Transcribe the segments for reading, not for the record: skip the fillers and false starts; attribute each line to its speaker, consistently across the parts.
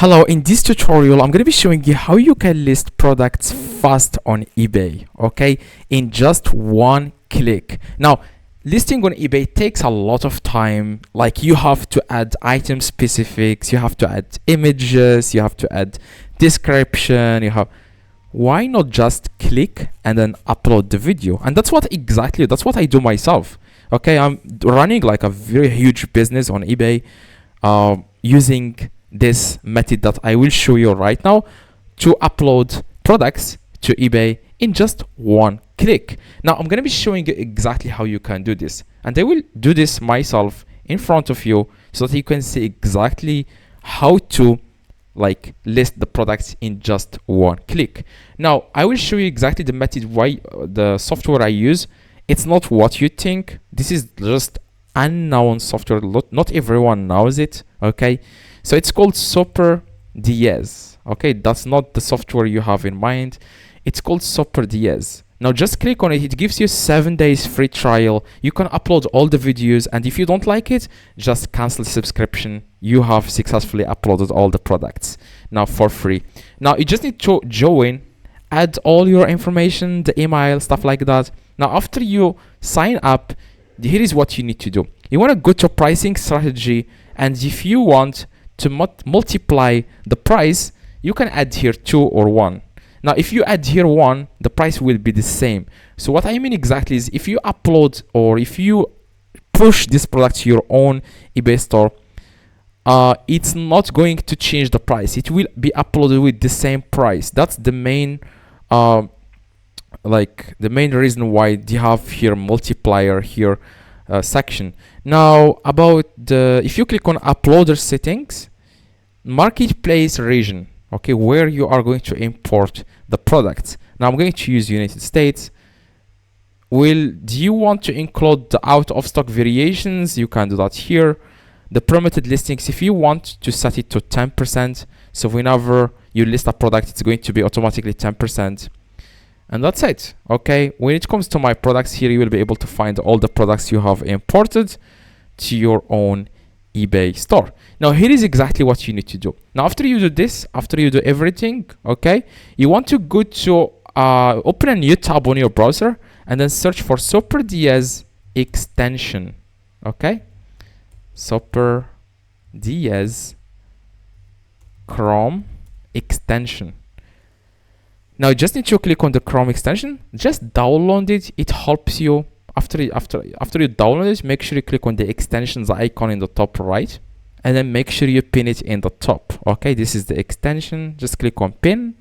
Speaker 1: Hello, in this tutorial I'm going to be showing you how you can list products fast on eBay, okay, in just one click. Now, listing on eBay takes a lot of time. Like, you have to add item specifics, you have to add images, you have to add description, why not just click and then upload the video? And that's what I do myself. Okay, I'm running like a very huge business on eBay using this method that I will show you right now to upload products to eBay in just one click. Now I'm going to be showing you exactly how you can do this, and I will do this myself in front of you so that you can see exactly how to list the products in just one click. Now I will show you exactly the method, why the software I use. It's not what you think. This is just unknown software. Not everyone knows it. Okay, so it's called Super DS. Okay, that's not the software you have in mind. It's called Super DS. Now just click on it. It gives you 7 days free trial. You can upload all the videos, and if you don't like it, just cancel the subscription. You have successfully uploaded all the products now for free. Now you just need to join, add all your information, the email, stuff like that. Now after you sign up, here is what you need to do. You want to go to pricing strategy, and if you want to multiply the price, you can add here 2 or 1. Now if you add here 1, the price will be the same. So what I mean exactly is, if you upload or if you push this product to your own eBay store, it's not going to change the price. It will be uploaded with the same price. That's the main the main reason why they have here multiplier here section. Now about if you click on uploader settings, marketplace region, okay, where you are going to import the products. Now I'm going to use United States. Do you want to include the out of stock variations? You can do that here. The permitted listings, if you want to set it to 10%, so whenever you list a product, it's going to be automatically 10%. And that's it. Okay, when it comes to my products, here you will be able to find all the products you have imported to your own eBay store. Now here is exactly what you need to do. Now after you do this, after you do everything, okay, you want to go to open a new tab on your browser and then search for Super DS extension. Okay, Super DS Chrome extension. Now you just need to click on the Chrome extension, just download it. It helps you. After you download it, make sure you click on the extensions icon in the top right, and then make sure you pin it in the top. Okay, this is the extension. Just click on pin.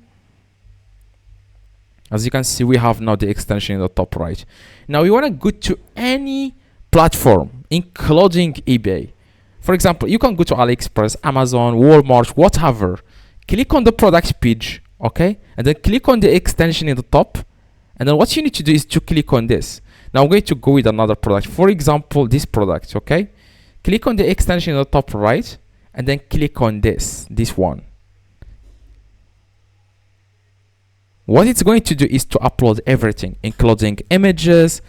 Speaker 1: As you can see, we have now the extension in the top right. Now you want to go to any platform, including eBay. For example, you can go to AliExpress, Amazon, Walmart, whatever. Click on the product page, okay, and then click on the extension in the top, and then what you need to do is to click on this. Now I'm going to go with another product, for example this product. Okay, click on the extension in the top right, and then click on this one. What it's going to do is to upload everything, including images,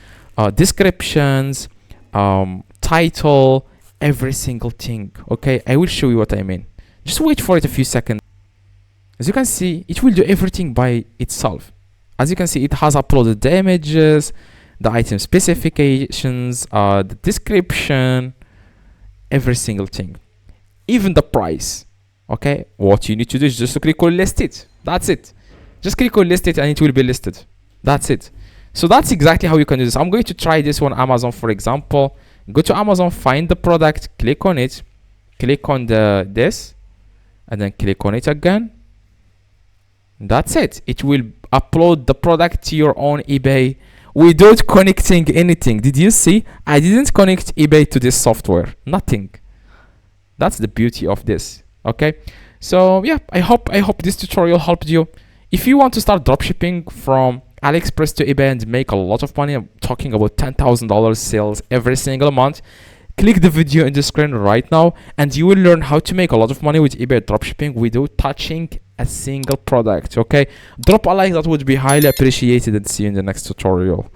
Speaker 1: descriptions, title, every single thing. Okay, I will show you what I mean. Just wait for it a few seconds. As you can see, it will do everything by itself. As you can see, it has uploaded the images, the item specifications, the description, every single thing, even the price. Okay, what you need to do is just to click on list it. That's it. Just click on list it and it will be listed. That's it. So that's exactly how you can do this. I'm going to try this on Amazon, for example. Go to Amazon, find the product, click on it, click on this, and then click on it again. That's it. It will upload the product to your own eBay without connecting anything. Did you see? I didn't connect eBay to this software. Nothing. That's the beauty of this. Okay, so yeah, I hope this tutorial helped you. If you want to start dropshipping from AliExpress to eBay and make a lot of money, I'm talking about $10,000 sales every single month, click the video in the screen right now, and you will learn how to make a lot of money with eBay dropshipping without touching a single product. Okay, drop a like, that would be highly appreciated, and see you in the next tutorial.